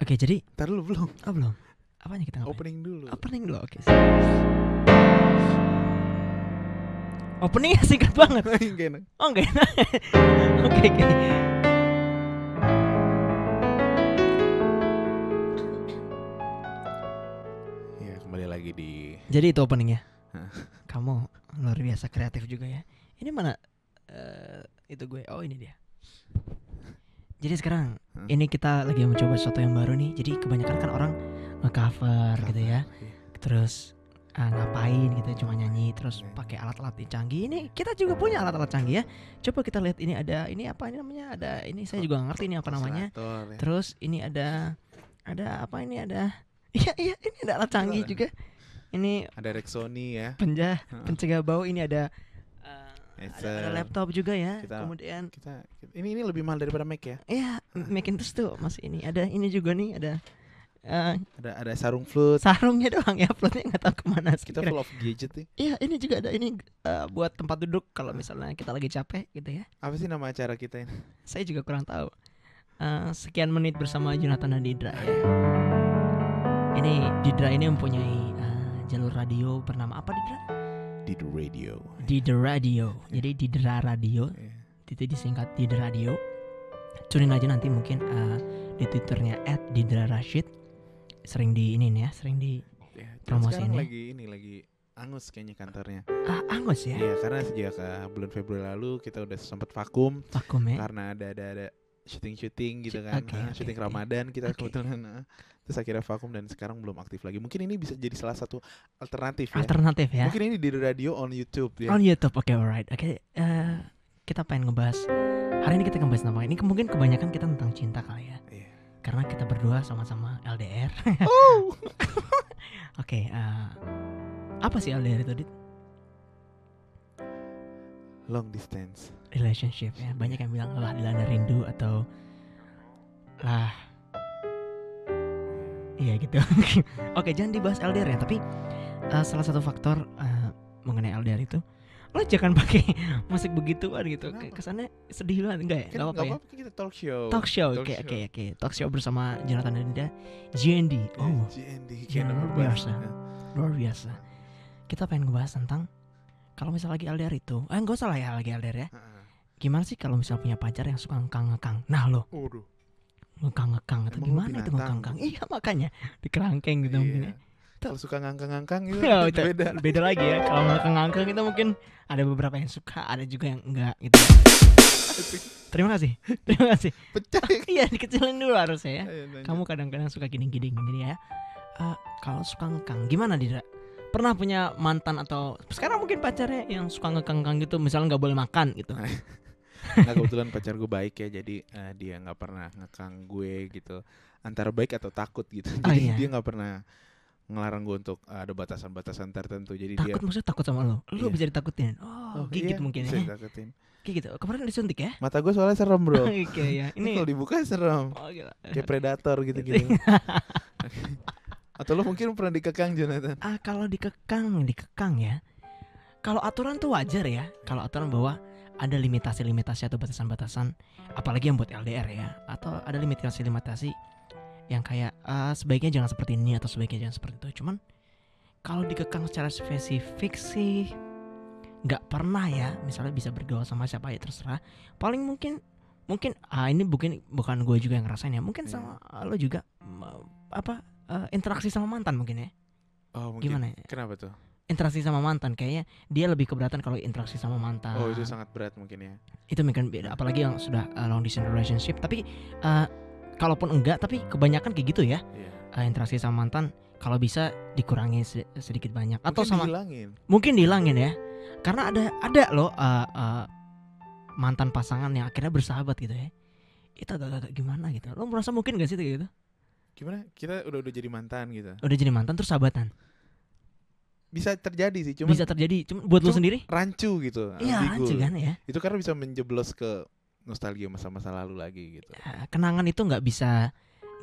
Oke, jadi Ntar lu belum. belum. Apanya kita ngapain? Opening dulu. Opening dulu. Oke. Openingnya singkat banget. Gak enak. Oh, enggak enak. Oke. Ya, kembali lagi di. Jadi itu openingnya. Hah. Kamu luar biasa kreatif juga ya. Ini mana itu gue. Oh, ini dia. Jadi sekarang ini kita lagi mencoba sesuatu yang baru nih. Jadi kebanyakan kan orang nge-cover gitu ya. Terus ngapain gitu, cuma nyanyi terus pakai alat-alat yang canggih. Ini kita juga punya alat-alat canggih ya. Coba kita lihat ini ada ini apa ini namanya? Ada ini saya juga nggak ngerti ini apa namanya. Ya. Terus ini ada apa ini ada? Iya ini ada alat canggih juga. Ini ada Rexoni ya. Pencegah bau. Ini ada ada laptop juga ya. Kemudian kita ini lebih mahal daripada Mac ya. Iya, Macintosh tuh masih ini. Ada ini juga nih, ada sarung flute. Sarungnya doang ya, flute-nya nggak tahu kemana. Kita full of gadget nih. Iya, ini juga ada ini buat tempat duduk kalau misalnya kita lagi capek gitu ya. Apa sih nama acara kita ini? Saya juga kurang tahu. Sekian menit bersama Jonathan dan Didra ya. Ini Didra ini mempunyai jalur radio bernama apa Didra? Didra Radio. Jadi Didra Radio. Itu disingkat Didra Radio. Cunin aja nanti mungkin di Twitternya @DidraRashid. Sering di ini nih ya, sering di promosiin ya. Lagi angus kayaknya kantornya. Angus ya? Iya, karena sejak bulan Februari lalu kita udah sempat vakum ya. Karena ada syuting gitu kan. Syuting Ramadan kita kebetulan. Terus akhirnya vakum dan sekarang belum aktif lagi. Mungkin ini bisa jadi salah satu alternatif ya. Mungkin ini di radio on YouTube ya. On YouTube, oke, alright. Oke, kita pengen ngebahas. Hari ini kita ngebahas apa? Ini mungkin kebanyakan kita tentang cinta kali ya. Iya. Karena kita berdua sama-sama LDR. Oke, apa sih LDR itu, Dit? Long distance relationship ya. Banyak yang bilang lah dilanda rindu atau lah iya gitu. Oke, jangan dibahas LDR ya. Tapi salah satu faktor mengenai LDR itu, lo jangan pakai musik begituan gitu. Kesannya sedih banget. Enggak ya? Enggak apa-apa ya. Kita talk show. Oke. Talk show bersama Jonathan dan Dinda. GND. Oh, GND. Luar biasa. Kita pengen ngebahas tentang kalau misalnya lagi LDR itu, enggak usah lah ya lagi LDR ya. Gimana sih kalau misalnya punya pacar yang suka ngekang-ngekang? Nah lo. Ngekang-ngekang itu gimana itu ngekang-ngekang? Iya, makanya dikerangkeng gitu mungkin ya. Kalau suka ngangkang-ngangkang itu beda lagi ya. Kalau ngangkang itu mungkin ada beberapa yang suka, ada juga yang enggak gitu. Terima kasih. Pecah. Iya, dikecilin dulu harusnya ya. Kamu kadang-kadang suka gini-gini ya. Kalau suka ngekang, gimana Didra? Pernah punya mantan atau sekarang mungkin pacarnya yang suka ngekang-ngekang gitu, misalnya nggak boleh makan gitu? Nah, kebetulan pacar gue baik ya, jadi dia nggak pernah ngekang gue gitu. Antara baik atau takut gitu. Jadi dia nggak pernah ngelarang gue untuk ada batasan-batasan tertentu. Jadi takut, dia maksudnya takut sama lo? Lo bisa ditakutin? Gigit mungkin bisa ya? Ditakutin. Kayak gitu. Kemarin disuntik ya? Mata gue soalnya serem bro. Oke ya. Ini kalau dibuka serem. Gila. Kayak predator gitu-gitu. Atau lo mungkin pernah dikekang, Jonathan? Kalau dikekang ya. Kalau aturan tuh wajar ya. Kalau aturan bahwa ada limitasi-limitasi atau batasan-batasan, apalagi yang buat LDR ya. Atau ada limitasi-limitasi yang kayak sebaiknya jangan seperti ini atau sebaiknya jangan seperti itu. Cuman kalau dikekang secara spesifik sih nggak pernah ya. Misalnya bisa bergaul sama siapa ya terserah. Paling mungkin ini bukan gue juga yang ngerasain ya. Mungkin sama lo juga interaksi sama mantan mungkin ya. Oh, mungkin. Gimana ya? Kenapa tuh? Interaksi sama mantan kayaknya dia lebih keberatan kalau interaksi sama mantan. Oh, itu sangat berat mungkin ya. Itu mungkin beda, apalagi yang sudah long distance relationship. Tapi kalaupun enggak, tapi kebanyakan kayak gitu ya. Interaksi sama mantan kalau bisa dikurangi sedikit banyak atau mungkin dihilangin ya. Karena ada loh mantan pasangan yang akhirnya bersahabat gitu ya. Itu agak gimana gitu. Lo merasa mungkin gak sih gitu? Gimana? Kita udah jadi mantan gitu. Udah jadi mantan terus sahabatan. Bisa terjadi sih, cuma buat lo sendiri rancu gitu. Iya, rancu kan ya. Itu karena bisa menjeblos ke nostalgia masa-masa lalu lagi gitu. Kenangan itu nggak bisa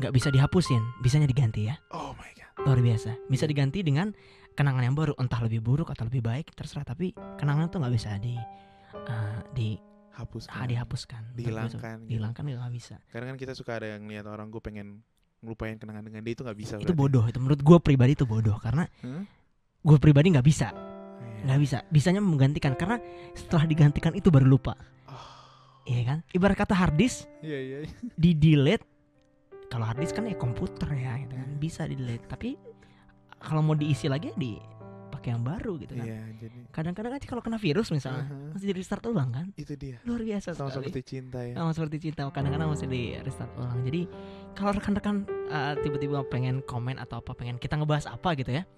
dihapusin, bisanya diganti ya. Oh my god, luar biasa. Bisa diganti dengan kenangan yang baru, entah lebih buruk atau lebih baik terserah. Tapi kenangan itu nggak bisa dihapuskan, dihilangkan nggak bisa. Karena kan kita suka ada yang lihat orang, gue pengen ngelupain kenangan dengan dia itu nggak bisa. Itu bodoh. Itu menurut gue pribadi itu bodoh karena gue pribadi nggak bisa. Nggak bisa. Bisanya menggantikan karena setelah digantikan itu baru lupa. Iya kan? Ibarat kata hard disk. Iya. Di delete. Kalau hard disk kan ya komputer ya, gitu kan. Bisa di delete. Tapi kalau mau diisi lagi dipakai yang baru gitu kan. Iya, jadi kadang-kadang aja kalau kena virus misalnya masih di restart ulang kan. Itu dia. Luar biasa sama sekali. seperti cinta ya. Sama seperti cinta. Kadang-kadang masih di restart ulang. Jadi kalau rekan-rekan tiba-tiba pengen komen atau apa, pengen kita ngebahas apa gitu ya,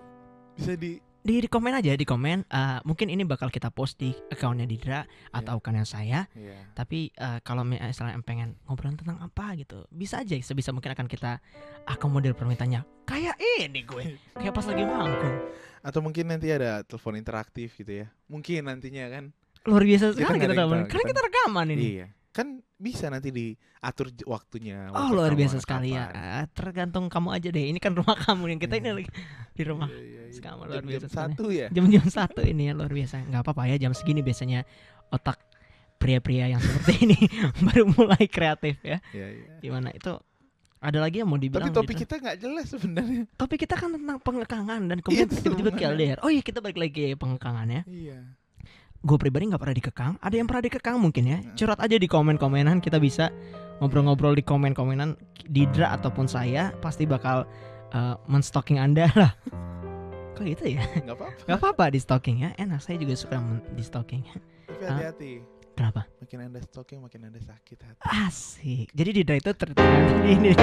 bisa di komen aja, di komen. Mungkin ini bakal kita post di akunnya Didra atau akunnya saya. Tapi kalau misalnya pengen ngobrol tentang apa gitu, bisa aja. Sebisa mungkin akan kita akomodir permintaannya. Kayak ini gue, kayak pas lagi manggung. Atau mungkin nanti ada telepon interaktif gitu ya. Mungkin nantinya kan. Luar biasa sekali kita telepon. Karena kita rekaman ini. Iya. Kan bisa nanti diatur waktunya. Oh luar biasa sekali ya. Tergantung kamu aja deh. Ini kan rumah kamu, yang kita ini lagi di rumah. Kamu luar biasa sekali. Jam 1 ini ya, luar biasa. Gak apa-apa ya, jam segini biasanya otak pria-pria yang seperti ini baru mulai kreatif ya. Gimana itu? Ada lagi yang mau dibilang? Tapi topik kita gak jelas sebenarnya. Topik kita kan tentang pengekangan dan kemudian tiba-tiba ke LDR. Oh iya, kita balik lagi pengekangan ya. Iya. Gue pribadi gak pernah dikekang. Ada yang pernah dikekang mungkin ya. Curhat aja di komen-komenan. Kita bisa ngobrol-ngobrol di komen-komenan. Didra ataupun saya pasti bakal men-stalking Anda lah. Kok gitu ya? Gak apa-apa di stalking ya. Enak, saya juga suka di stalking. Tapi hati-hati. Kenapa? Makin Anda stalking makin Anda sakit hati. Asik. Jadi Didra itu tertekan ini.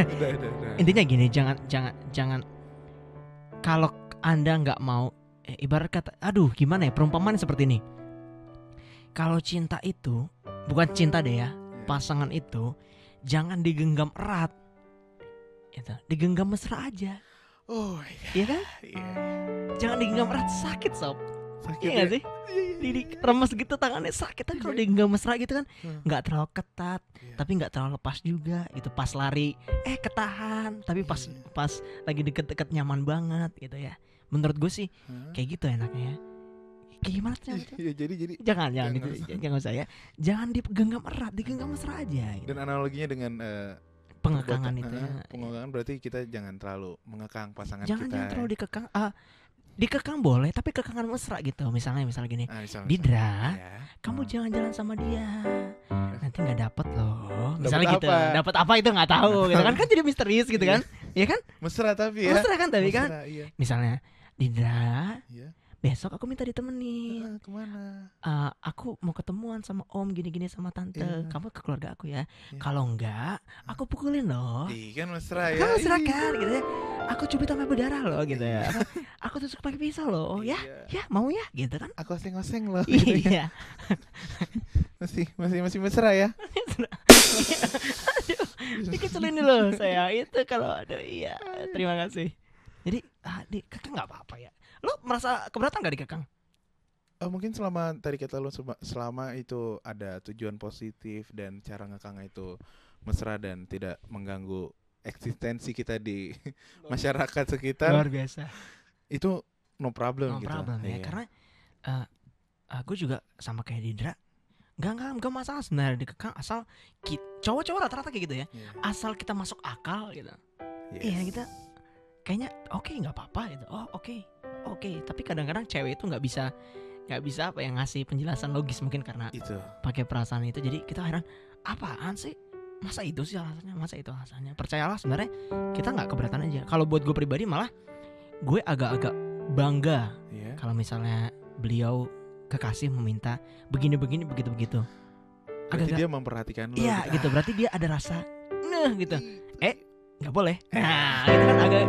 Udah. Intinya gini, jangan kalau Anda nggak mau, ibarat kata, gimana ya, perumpamaan seperti ini. Kalau cinta itu bukan cinta deh ya, pasangan itu jangan digenggam erat. Itu, digenggam mesra aja. Oh iya kan? Iya. Jangan digenggam erat, sakit sob. Sakit iya gak sih? Di remes gitu tangannya sakit kan. Kalau digenggam mesra gitu kan nggak terlalu ketat, tapi nggak terlalu lepas juga. Itu pas lari ketahan, tapi pas lagi deket-deket nyaman banget gitu ya. Menurut gue sih kayak gitu enaknya ya. Kayak gimana sih? Iya, jadi jangan saya. Jangan digenggam erat, digenggam mesra aja gitu. Dan analoginya dengan pengekangan itu. Pengekangan berarti kita jangan terlalu mengekang pasangan kita. Jangan terlalu dikekang. Dikekang boleh, tapi kekangan mesra gitu. Misalnya gini, Didra, kamu jangan jalan sama dia, nanti nggak dapet loh. Misalnya gitu, dapat apa itu nggak tahu, gitu kan jadi misterius gitu kan, ya kan? Mesra tapi ya. Mesra kan tapi kan. Iya. Misalnya, Didra, besok aku minta ditemenin. Kemana? Aku mau ketemuan sama om gini-gini sama tante. Kamu ke keluarga aku ya. Kalau enggak, aku pukulin loh. Kan mesra ya. Kan mesra kan gitu ya. Aku cubit sampai berdarah loh gitu ya. Aku tusuk pakai pisau loh. Oh ya mau ya gitu kan. Aku oseng-oseng loh. Iya. masih mesra ya. Aduh, dikecelin dulu saya. Itu kalau iya. Terima kasih. Jadi kakak nggak apa-apa ya. Lo merasa keberatan gak dikekang? Mungkin selama tadi kata lo selama itu ada tujuan positif dan cara ngekang itu mesra dan tidak mengganggu eksistensi kita di masyarakat sekitar. Luar biasa. Itu no problem gitu. No problem ya. Karena gue juga sama kayak Didra. Gak masalah sebenarnya dikekang asal cowok-cowok rata-rata kayak gitu ya. Asal kita masuk akal gitu. Iya kita kayaknya oke, nggak apa-apa gitu. Oke, tapi kadang-kadang cewek itu nggak bisa apa yang ngasih penjelasan logis mungkin karena itu pakai perasaan itu. Jadi kita heran, apaan sih? Masa itu sih alasannya? Masa itu alasannya? Percayalah sebenarnya kita nggak keberatan aja. Kalau buat gue pribadi malah gue agak-agak bangga kalau misalnya beliau kekasih meminta begini-begini begitu-begitu. Berarti dia memperhatikan lo. Iya gitu. Berarti dia ada rasa gitu. Nggak boleh. Nah, itu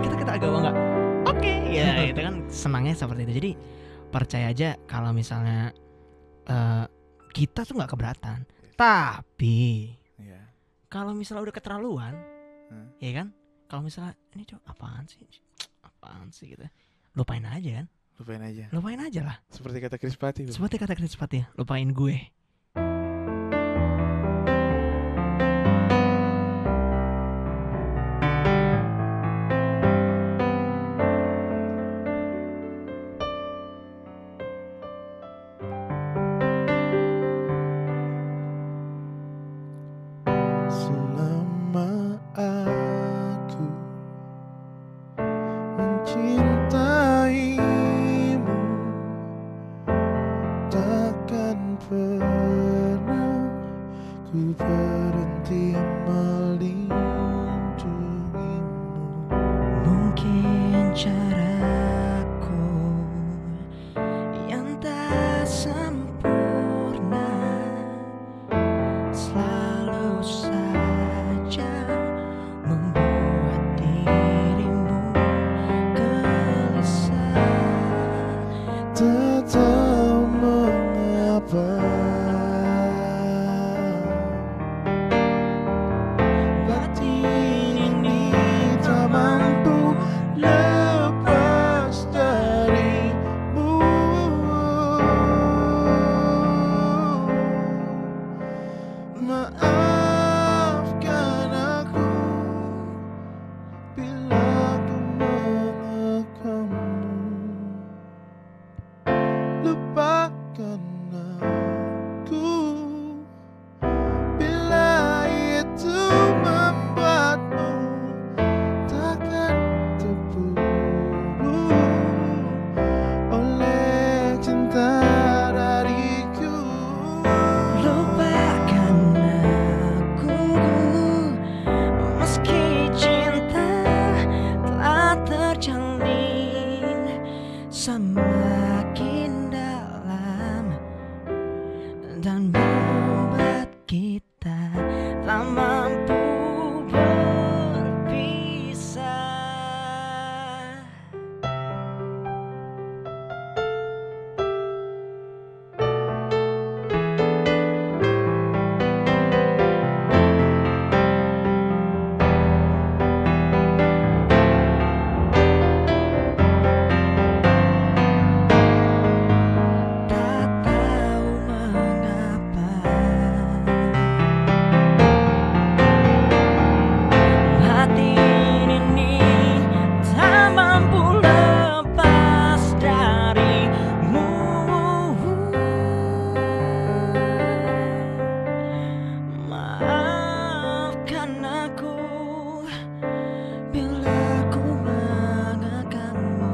kan kita agak bangga. Oke, ya itu kan senangnya seperti itu. Jadi percaya aja kalau misalnya kita tuh nggak keberatan. Tapi kalau misalnya udah keterlaluan, ya kan? Kalau misalnya ini apaan sih gitu. Lupain aja kan? Lupain aja lah. Seperti kata Krispati. Lupain gue. Selama berhenti melindungimu. Mungkin caraku yang tak sempurna selalu saja membuat dirimu gelisah. Tak tahu mengapa batin ini tak mampu lepas darimu. Maafkan aku bila ku mengekammu. Lupakan aku bila itu membuatmu takkan terpuruk oleh cinta dariku. Lupakan aku meski cinta telah terjalin semakin dalam dan membuat kita tak mampu berpisah. Tak tahu mengapa batin ini tak mampu lepas darimu. Maafkan aku bila ku mengekammu.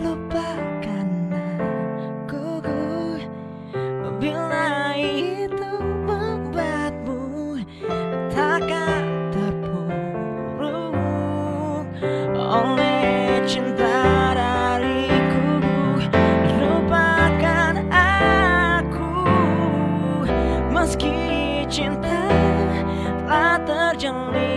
Lupakan aku bila itu membuatmu takkan terpuruk oleh cinta dariku. Lupakan aku meski cinta telah terjalin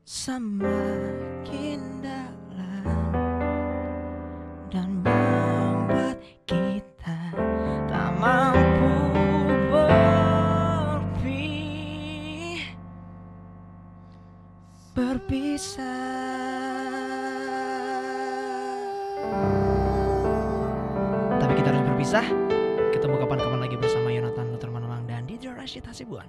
semakin dalam dan membuat kita tak mampu berpisah. Tapi kita harus berpisah. Ketemu kapan-kapan lagi bersama Yonatan Luther Manulang dan DJ Rashid Hasibuan.